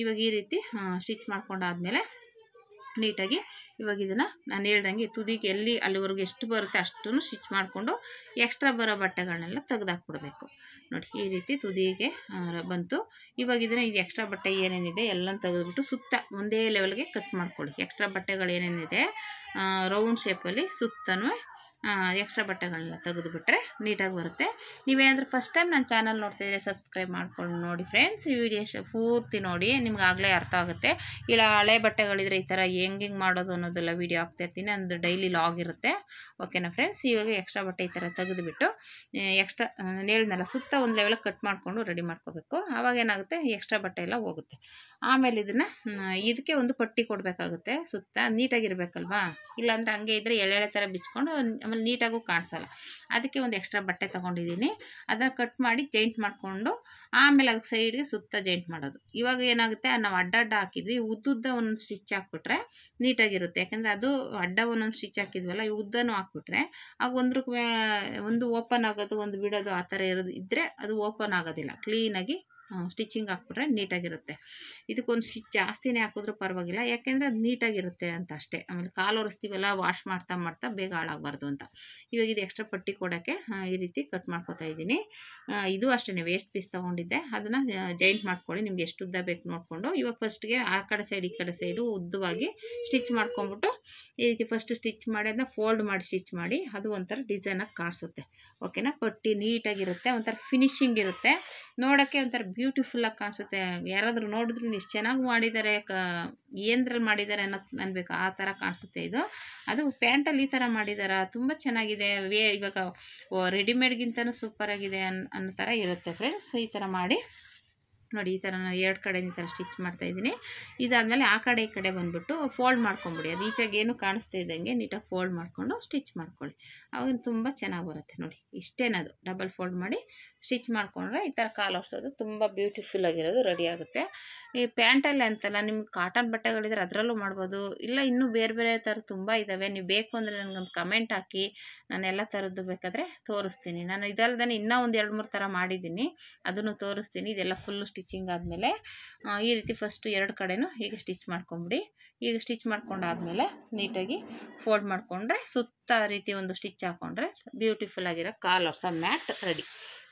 Speaker 1: ಇವಾಗ ಈ ರೀತಿ ಸ್ಟಿಚ್ ಮಾಡ್ಕೊಂಡಾದ್ಮೇಲೆ ನೀಟಾಗಿ ಇವಾಗ ಇದನ್ನು ನಾನು ಹೇಳ್ದಂಗೆ ತುದಿಗೆ ಅಲ್ಲಿವರೆಗೂ ಎಷ್ಟು ಬರುತ್ತೆ ಅಷ್ಟನ್ನು ಸ್ಟಿಚ್ ಮಾಡಿಕೊಂಡು ಎಕ್ಸ್ಟ್ರಾ ಬರೋ ಬಟ್ಟೆಗಳನ್ನೆಲ್ಲ ತೆಗೆದಾಕ್ಬಿಡ್ಬೇಕು ನೋಡಿ. ಈ ರೀತಿ ತುದಿಗೆ ಬಂತು. ಇವಾಗ ಇದನ್ನು ಇದು ಎಕ್ಸ್ಟ್ರಾ ಬಟ್ಟೆ ಏನೇನಿದೆ ಎಲ್ಲ ತೆಗೆದುಬಿಟ್ಟು ಸುತ್ತ ಒಂದೇ ಲೆವೆಲ್ಗೆ ಕಟ್ ಮಾಡ್ಕೊಳ್ಳಿ. ಎಕ್ಸ್ಟ್ರಾ ಬಟ್ಟೆಗಳು ಏನೇನಿದೆ ರೌಂಡ್ ಶೇಪಲ್ಲಿ ಸುತ್ತನೂ ಎಕ್ಸ್ಟ್ರಾ ಬಟ್ಟೆಗಳನ್ನೆಲ್ಲ ತೆಗೆದುಬಿಟ್ರೆ ನೀಟಾಗಿ ಬರುತ್ತೆ. ನೀವೇನಾದರೂ ಫಸ್ಟ್ ಟೈಮ್ ನನ್ನ ಚಾನಲ್ ನೋಡ್ತಾಯಿದ್ರೆ ಸಬ್ಸ್ಕ್ರೈಬ್ ಮಾಡ್ಕೊಂಡು ನೋಡಿ ಫ್ರೆಂಡ್ಸ್. ಈ ವಿಡಿಯೋ ಪೂರ್ತಿ ನೋಡಿ, ನಿಮ್ಗೆ ಆಗಲೇ ಅರ್ಥ ಆಗುತ್ತೆ. ಇಲ್ಲ ಹಳೆ ಬಟ್ಟೆಗಳಿದ್ರೆ ಈ ಥರ ಹೆಂಗೆ ಮಾಡೋದು ಅನ್ನೋದೆಲ್ಲ ವೀಡಿಯೋ ಹಾಕ್ತಾಯಿರ್ತೀನಿ, ಒಂದು ಡೈಲಿ ಲಾಗ್ ಇರುತ್ತೆ. ಓಕೆನಾ ಫ್ರೆಂಡ್ಸ್. ಇವಾಗ ಎಕ್ಸ್ಟ್ರಾ ಬಟ್ಟೆ ಈ ಥರ ತೆಗೆದುಬಿಟ್ಟು ಎಕ್ಸ್ಟ್ರಾ ನಾನು ಹೇಳಿದ್ನಲ್ಲ ಸುತ್ತ ಒಂದು ಲೆವೆಲಿಗೆ ಕಟ್ ಮಾಡಿಕೊಂಡು ರೆಡಿ ಮಾಡ್ಕೋಬೇಕು. ಆವಾಗ ಏನಾಗುತ್ತೆ ಎಕ್ಸ್ಟ್ರಾ ಬಟ್ಟೆ ಎಲ್ಲ ಹೋಗುತ್ತೆ. ಆಮೇಲೆ ಇದಕ್ಕೆ ಒಂದು ಪಟ್ಟಿ ಕೊಡಬೇಕಾಗುತ್ತೆ ಸುತ್ತ, ನೀಟಾಗಿರಬೇಕಲ್ವಾ. ಇಲ್ಲಾಂದರೆ ಹಂಗೆ ಇದ್ದರೆ ಎಳೆ ಥರ ಬಿಚ್ಕೊಂಡು ಆಮೇಲೆ ನೀಟಾಗೂ ಕಾಣಿಸಲ್ಲ. ಅದಕ್ಕೆ ಒಂದು ಎಕ್ಸ್ಟ್ರಾ ಬಟ್ಟೆ ತೊಗೊಂಡಿದ್ದೀನಿ, ಅದನ್ನು ಕಟ್ ಮಾಡಿ ಜಾಯಿಂಟ್ ಮಾಡಿಕೊಂಡು ಆಮೇಲೆ ಅದಕ್ಕೆ ಸೈಡ್ಗೆ ಸುತ್ತ ಜಾಯಿಂಟ್ ಮಾಡೋದು. ಇವಾಗ ಏನಾಗುತ್ತೆ, ನಾವು ಅಡ್ಡ ಹಾಕಿದ್ವಿ, ಉದ್ದುದ್ದ ಒಂದೊಂದು ಸ್ಟಿಚ್ ಹಾಕ್ಬಿಟ್ರೆ ನೀಟಾಗಿರುತ್ತೆ. ಯಾಕಂದರೆ ಅದು ಅಡ್ಡ ಒಂದೊಂದು ಸ್ಟಿಚ್ ಹಾಕಿದ್ವಲ್ಲ, ಈ ಉದ್ದನೂ ಹಾಕ್ಬಿಟ್ರೆ ಆಗ ಒಂದು ಓಪನ್ ಆಗೋದು ಒಂದು ಬಿಡೋದು ಆ ಥರ ಇದ್ದರೆ ಅದು ಓಪನ್ ಆಗೋದಿಲ್ಲ. ಕ್ಲೀನಾಗಿ ಸ್ಟಿಚಿಂಗ್ ಹಾಕ್ಬಿಟ್ರೆ ನೀಟಾಗಿರುತ್ತೆ. ಇದಕ್ಕೊಂದು ಸ್ಟಿಚ್ ಜಾಸ್ತಿನೇ ಹಾಕಿದ್ರೂ ಪರವಾಗಿಲ್ಲ, ಯಾಕೆಂದರೆ ಅದು ನೀಟಾಗಿರುತ್ತೆ ಅಂತ ಅಷ್ಟೇ. ಆಮೇಲೆ ಕಾಲು ಒರೆಸ್ತೀವಲ್ಲ, ವಾಶ್ ಮಾಡ್ತಾ ಬೇಗ ಹಾಳಾಗಬಾರ್ದು ಅಂತ. ಇವಾಗ ಇದು ಎಕ್ಸ್ಟ್ರಾ ಪಟ್ಟಿ ಕೊಡೋಕ್ಕೆ ಈ ರೀತಿ ಕಟ್ ಮಾಡ್ಕೊತಾ ಇದ್ದೀನಿ. ಇದು ಅಷ್ಟೇ ವೇಸ್ಟ್ ಪೀಸ್ ತೊಗೊಂಡಿದ್ದೆ, ಅದನ್ನು ಜಾಯಿಂಟ್ ಮಾಡ್ಕೊಳ್ಳಿ, ನಿಮ್ಗೆ ಎಷ್ಟು ಉದ್ದ ಬೇಕು ನೋಡಿಕೊಂಡು. ಇವಾಗ ಫಸ್ಟ್ಗೆ ಆ ಕಡೆ ಸೈಡ್ ಈ ಕಡೆ ಸೈಡು ಉದ್ದವಾಗಿ ಸ್ಟಿಚ್ ಮಾಡ್ಕೊಂಬಿಟ್ಟು ಈ ರೀತಿ ಫಸ್ಟ್ ಸ್ಟಿಚ್ ಮಾಡಿ ಅದನ್ನ ಫೋಲ್ಡ್ ಮಾಡಿ ಸ್ಟಿಚ್ ಮಾಡಿ, ಅದು ಒಂಥರ ಡಿಸೈನಾಗಿ ಕಾಣಿಸುತ್ತೆ. ಓಕೆನಾ, ಪಟ್ಟಿ ನೀಟಾಗಿರುತ್ತೆ, ಒಂಥರ ಫಿನಿಶಿಂಗ್ ಇರುತ್ತೆ, ನೋಡೋಕ್ಕೆ ಒಂಥರ ಬ್ಯೂಟಿಫುಲ್ಲಾಗಿ ಕಾಣಿಸುತ್ತೆ. ಯಾರಾದರೂ ನೋಡಿದ್ರು ಇಷ್ಟು ಚೆನ್ನಾಗಿ ಮಾಡಿದ್ದಾರೆ, ಏನ್ದ್ರಲ್ಲಿ ಮಾಡಿದ್ದಾರೆ ಅನ್ಬೇಕು, ಆ ಥರ ಕಾಣಿಸುತ್ತೆ. ಇದು ಅದು ಪ್ಯಾಂಟಲ್ಲಿ ಈ ಥರ ಮಾಡಿದ್ದಾರೆ, ತುಂಬ ಚೆನ್ನಾಗಿದೆ. ಇವಾಗ ರೆಡಿಮೇಡ್ಗಿಂತನೂ ಸೂಪರಾಗಿದೆ ಅನ್ನೋ ಥರ ಇರುತ್ತೆ ಫ್ರೆಂಡ್ಸ್. ಈ ಥರ ಮಾಡಿ ನೋಡಿ, ಈ ಥರ ನಾನು 2 ಕಡೆ ಈ ಥರ ಸ್ಟಿಚ್ ಮಾಡ್ತಾಯಿದ್ದೀನಿ. ಇದಾದಮೇಲೆ ಆ ಕಡೆ ಈ ಕಡೆ ಬಂದುಬಿಟ್ಟು ಫೋಲ್ಡ್ ಮಾಡ್ಕೊಂಬಿಡಿ, ಅದು ಈಚೆಗೇನು ಕಾಣಿಸ್ತಾ ಇದ್ದಂಗೆ ನೀಟಾಗಿ ಫೋಲ್ಡ್ ಮಾಡಿಕೊಂಡು ಸ್ಟಿಚ್ ಮಾಡ್ಕೊಳ್ಳಿ, ಅವಾಗ ತುಂಬ ಚೆನ್ನಾಗಿ ಬರುತ್ತೆ. ನೋಡಿ ಇಷ್ಟೇನದು, ಡಬಲ್ ಫೋಲ್ಡ್ ಮಾಡಿ ಸ್ಟಿಚ್ ಮಾಡಿಕೊಂಡ್ರೆ ಈ ಥರ ಕಾಲು ಹೊರ್ಸೋದು ತುಂಬ ಬ್ಯೂಟಿಫುಲ್ ಆಗಿರೋದು ರೆಡಿ ಆಗುತ್ತೆ. ಈ ಪ್ಯಾಂಟಲ್ಲಿ ಅಂತಲ್ಲ, ನಿಮ್ಗೆ ಕಾಟನ್ ಬಟ್ಟೆಗಳಿದ್ರೆ ಅದರಲ್ಲೂ ಮಾಡ್ಬೋದು, ಇಲ್ಲ ಇನ್ನೂ ಬೇರೆ ಬೇರೆ ಥರ ತುಂಬ ಇದ್ದಾವೆ. ನೀವು ಬೇಕು ಅಂದರೆ ನನಗೊಂದು ಕಮೆಂಟ್ ಹಾಕಿ, ನಾನು ಎಲ್ಲ ಥರದ್ದು ಬೇಕಾದರೆ ತೋರಿಸ್ತೀನಿ. ನಾನು ಇದಲ್ದೇ ಇನ್ನೂ ಒಂದು 2-3 ಥರ ಮಾಡಿದ್ದೀನಿ, ಅದನ್ನು ತೋರಿಸ್ತೀನಿ. ಇದೆಲ್ಲ ಫುಲ್ಲು ಸ್ಟಿಚಿಂಗ್ ಆದಮೇಲೆ ಈ ರೀತಿ ಫಸ್ಟು 2 ಕಡೆನೂ ಹೀಗೆ ಸ್ಟಿಚ್ ಮಾಡ್ಕೊಂಬಿಡಿ. ಈಗ ಸ್ಟಿಚ್ ಮಾಡ್ಕೊಂಡಾದಮೇಲೆ ನೀಟಾಗಿ ಫೋಲ್ಡ್ ಮಾಡಿಕೊಂಡ್ರೆ ಸುತ್ತ ರೀತಿ ಒಂದು ಸ್ಟಿಚ್ ಹಾಕ್ಕೊಂಡ್ರೆ ಬ್ಯೂಟಿಫುಲ್ ಆಗಿರೋ ಕಾಲ್ ಹೊರ್ಸೋ ಮ್ಯಾಟ್ ರೆಡಿ.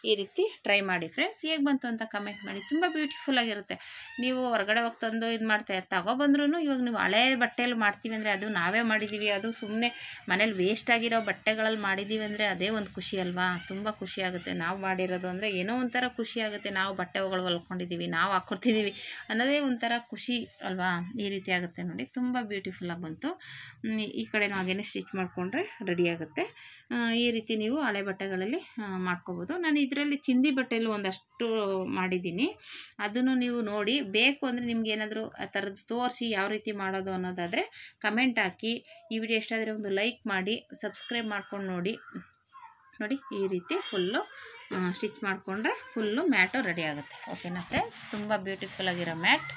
Speaker 1: ಈ ರೀತಿ ಟ್ರೈ ಮಾಡಿ ಫ್ರೆಂಡ್ಸ್, ಹೇಗೆ ಬಂತು ಅಂತ ಕಮೆಂಟ್ ಮಾಡಿ. ತುಂಬ ಬ್ಯೂಟಿಫುಲ್ ಆಗಿರುತ್ತೆ. ನೀವು ಹೊರಗಡೆ ಹೋಗಿ ತಂದು ಇದು ಮಾಡ್ತಾ ತಗೊಬಂದ್ರೂ, ಇವಾಗ ನೀವು ಹಳೆ ಬಟ್ಟೆಯಲ್ಲಿ ಮಾಡ್ತೀವಿ ಅಂದರೆ ಅದು ನಾವೇ ಮಾಡಿದ್ದೀವಿ, ಅದು ಸುಮ್ಮನೆ ಮನೇಲಿ ವೇಸ್ಟ್ ಆಗಿರೋ ಬಟ್ಟೆಗಳಲ್ಲಿ ಮಾಡಿದ್ದೀವಿ ಅಂದರೆ ಅದೇ ಒಂದು ಖುಷಿ ಅಲ್ವಾ, ತುಂಬ ಖುಷಿ ಆಗುತ್ತೆ. ನಾವು ಮಾಡಿರೋದು ಅಂದರೆ ಏನೋ ಒಂಥರ ಖುಷಿ ಆಗುತ್ತೆ, ನಾವು ಬಟ್ಟೆಗಳು ಹೊಲ್ಕೊಂಡಿದ್ದೀವಿ, ನಾವು ಹಾಕ್ಕೊಡ್ತಿದ್ದೀವಿ ಅನ್ನೋದೇ ಒಂಥರ ಖುಷಿ ಅಲ್ವಾ. ಈ ರೀತಿ ಆಗುತ್ತೆ ನೋಡಿ, ತುಂಬ ಬ್ಯೂಟಿಫುಲ್ಲಾಗಿ ಬಂತು. ಈ ಕಡೆ ಹಾಗೇನೆ ಸ್ಟಿಚ್ ಮಾಡಿಕೊಂಡ್ರೆ ರೆಡಿ ಆಗುತ್ತೆ. ಈ ರೀತಿ ನೀವು ಹಳೆ ಬಟ್ಟೆಗಳಲ್ಲಿ ಮಾಡ್ಕೋಬೋದು. ನಾನು ಇದರಲ್ಲಿ ಚಿಂದಿ ಬಟ್ಟೆಯಲ್ಲಿ ಒಂದಷ್ಟು ಮಾಡಿದ್ದೀನಿ, ಅದನ್ನು ನೀವು ನೋಡಿ. ಬೇಕು ಅಂದರೆ ನಿಮ್ಗೆ ಏನಾದರೂ ಆ ಥರದ್ದು ತೋರಿಸಿ ಯಾವ ರೀತಿ ಮಾಡೋದು ಅನ್ನೋದಾದರೆ ಕಮೆಂಟ್ ಹಾಕಿ. ಈ ವಿಡಿಯೋ ಇಷ್ಟ ಆದರೆ ಒಂದು ಲೈಕ್ ಮಾಡಿ, ಸಬ್ಸ್ಕ್ರೈಬ್ ಮಾಡ್ಕೊಂಡು ನೋಡಿ. ಈ ರೀತಿ ಫುಲ್ಲು ಸ್ಟಿಚ್ ಮಾಡಿಕೊಂಡ್ರೆ ಫುಲ್ಲು ಮ್ಯಾಟು ರೆಡಿ ಆಗುತ್ತೆ. ಓಕೆನಾ ಫ್ರೆಂಡ್ಸ್, ತುಂಬ ಬ್ಯೂಟಿಫುಲ್ ಆಗಿರೋ ಮ್ಯಾಟ್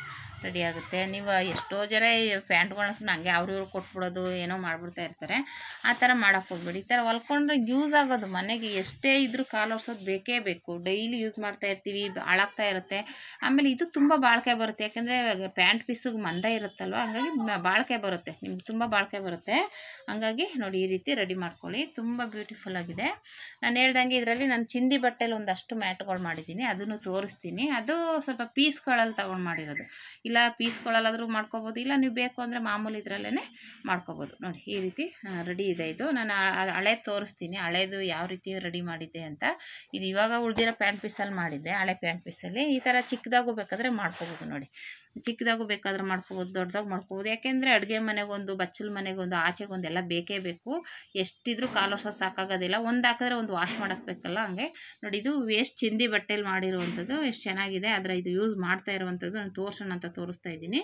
Speaker 1: ರೆಡಿ ಆಗುತ್ತೆ. ನೀವು ಎಷ್ಟೋ ಜನ ಪ್ಯಾಂಟ್ಗಳನ್ನ ಸುಮ್ಮನೆ ಹಂಗೆ ಅವ್ರಿವ್ರು ಕೊಟ್ಬಿಡೋದು, ಏನೋ ಮಾಡಿಬಿಡ್ತಾ ಇರ್ತಾರೆ. ಆ ಥರ ಮಾಡೋಕ್ಕೆ ಹೋಗ್ಬೇಡಿ. ಈ ಥರ ಹೊಲ್ಕೊಂಡ್ರೆ ಯೂಸ್ ಆಗೋದು, ಮನೆಗೆ ಎಷ್ಟೇ ಇದ್ದರೂ ಕಾಲು ಹೊರ್ಸೋದು ಬೇಕೇ ಬೇಕು. ಡೈಲಿ ಯೂಸ್ ಮಾಡ್ತಾ ಇರ್ತೀವಿ, ಹಾಳಾಗ್ತಾ ಇರುತ್ತೆ. ಆಮೇಲೆ ಇದು ತುಂಬ ಬಾಳಿಕೆ ಬರುತ್ತೆ, ಯಾಕೆಂದರೆ ಪ್ಯಾಂಟ್ ಪೀಸಿಗೆ ಮಂದ ಇರುತ್ತಲ್ವ, ಹಂಗಾಗಿ ಬಾಳಿಕೆ ಬರುತ್ತೆ, ನಿಮ್ಗೆ ತುಂಬ ಬಾಳಿಕೆ ಬರುತ್ತೆ. ಹಂಗಾಗಿ ನೋಡಿ ಈ ರೀತಿ ರೆಡಿ ಮಾಡ್ಕೊಳ್ಳಿ, ತುಂಬ ಬ್ಯೂಟಿಫುಲ್ ಆಗಿದೆ. ನಾನು ಹೇಳ್ದಂಗೆ ಇದರಲ್ಲಿ ನಾನು ಚಿಂದಿ ಬಟ್ಟೆಲಿ ಒಂದಷ್ಟು ಮ್ಯಾಟ್ಗಳು ಮಾಡಿದ್ದೀನಿ, ಅದನ್ನು ತೋರಿಸ್ತೀನಿ. ಅದು ಸ್ವಲ್ಪ ಪೀಸ್ಗಳಲ್ಲಿ ತೊಗೊಂಡು ಮಾಡಿರೋದು, ಇಲ್ಲ ಪೀಸ್ಗಳಲ್ಲಾದರೂ ಮಾಡ್ಕೋಬೋದು, ಇಲ್ಲ ನೀವು ಬೇಕು ಅಂದರೆ ಮಾಮೂಲಿ ಇದರಲ್ಲೇ ಮಾಡ್ಕೋಬೋದು. ನೋಡಿ ಈ ರೀತಿ ರೆಡಿ ಇದೆ. ಇದು ನಾನು ಹಳೇದು ತೋರಿಸ್ತೀನಿ, ಹಳೇದು ಯಾವ ರೀತಿ ರೆಡಿ ಮಾಡಿದ್ದೆ ಅಂತ. ಇದು ಇವಾಗ ಉಳಿದಿರೋ ಪ್ಯಾಂಟ್ ಪೀಸಲ್ಲಿ ಮಾಡಿದ್ದೆ, ಹಳೆ ಪ್ಯಾಂಟ್ ಪೀಸಲ್ಲಿ. ಈ ಥರ ಚಿಕ್ಕದಾಗೂ ಬೇಕಾದರೆ ಮಾಡ್ಕೋಬೋದು. ನೋಡಿ ಚಿಕ್ಕದಾಗೂ ಬೇಕಾದ್ರೆ ಮಾಡ್ಕೋಬೋದು, ದೊಡ್ಡದಾಗಿ ಮಾಡ್ಕೋಬೋದು. ಯಾಕೆಂದರೆ ಅಡುಗೆ ಮನೆಗೊಂದು, ಬಚ್ಚಲ ಮನೆಗೊಂದು, ಆಚೆಗೊಂದು ಎಲ್ಲ ಬೇಕೇ ಬೇಕು. ಎಷ್ಟಿದ್ರೂ ಕಾಲು ವರ್ಷ ಸಾಕಾಗೋದಿಲ್ಲ, ಒಂದು ಹಾಕಿದ್ರೆ ಒಂದು ವಾಶ್ ಮಾಡೋಕ್ಕೆ ಬೇಕಲ್ಲ. ಹಂಗೆ ನೋಡಿ, ಇದು ವೇಸ್ಟ್ ಚಿಂದಿ ಬಟ್ಟೆಲಿ ಮಾಡಿರುವಂಥದ್ದು, ಎಷ್ಟು ಚೆನ್ನಾಗಿದೆ. ಆದರೆ ಇದು ಯೂಸ್ ಮಾಡ್ತಾ ಇರುವಂಥದ್ದು ನಾನು ತೋರಿಸೋಣ ಅಂತ ತೋರಿಸ್ತಾ ಇದ್ದೀನಿ.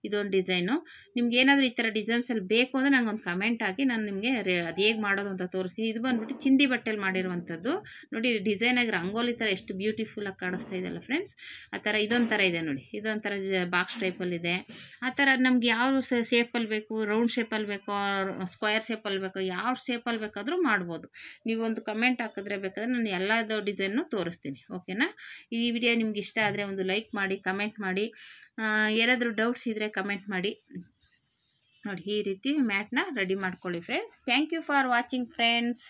Speaker 1: ಇದೊಂದು ಡಿಸೈನು. ನಿಮ್ಗೆ ಏನಾದರೂ ಈ ಥರ ಡಿಸೈನ್ಸಲ್ಲಿ ಬೇಕು ಅಂದರೆ ನನಗೊಂದು ಕಮೆಂಟ್ ಹಾಕಿ, ನಾನು ನಿಮಗೆ ಅದು ಹೇಗೆ ಮಾಡೋದು ಅಂತ ತೋರಿಸ್ತೀನಿ. ಇದು ಬಂದುಬಿಟ್ಟು ಚಿಂದಿ ಬಟ್ಟೆಲಿ ಮಾಡಿರುವಂಥದ್ದು. ನೋಡಿ ಡಿಸೈನಾಗಿ ರಂಗೋಲಿ ಥರ ಎಷ್ಟು ಬ್ಯೂಟಿಫುಲ್ಲಾಗಿ ಕಾಣಿಸ್ತಾ ಇದೆಯಲ್ಲ ಫ್ರೆಂಡ್ಸ್. ಆ ಥರ ಇದೊಂಥರ ಇದೆ ನೋಡಿ, ಇದೊಂಥರ ಬಾಕ್ಸ್ ಟೈಪಲ್ಲಿದೆ. ಆ ಥರ ನಮ್ಗೆ ಯಾವ ಶೇಪಲ್ಲಿ ಬೇಕು, ರೌಂಡ್ ಶೇಪಲ್ಲಿ ಬೇಕೋ, ಸ್ಕ್ವೇರ್ ಶೇಪಲ್ಲಿ ಬೇಕೋ, ಯಾವ ಶೇಪಲ್ಲಿ ಬೇಕಾದರೂ ಮಾಡ್ಬೋದು. ನೀವೊಂದು ಕಮೆಂಟ್ ಹಾಕಿದ್ರೆ ಬೇಕಾದರೆ ನಾನು ಎಲ್ಲದೂ ಡಿಸೈನು ತೋರಿಸ್ತೀನಿ. ಓಕೆನಾ, ಈ ವಿಡಿಯೋ ನಿಮ್ಗೆ ಇಷ್ಟ ಆದರೆ ಒಂದು ಲೈಕ್ ಮಾಡಿ, ಕಮೆಂಟ್ ಮಾಡಿ. ಏನಾದರೂ ಡೌಟ್ಸ್ ಇದ್ದರೆ ಕಮೆಂಟ್ ಮಾಡಿ. ನೋಡಿ ಈ ರೀತಿ ಮ್ಯಾಟ್ನ ರೆಡಿ ಮಾಡ್ಕೊಳ್ಳಿ friends. Thank you for watching friends.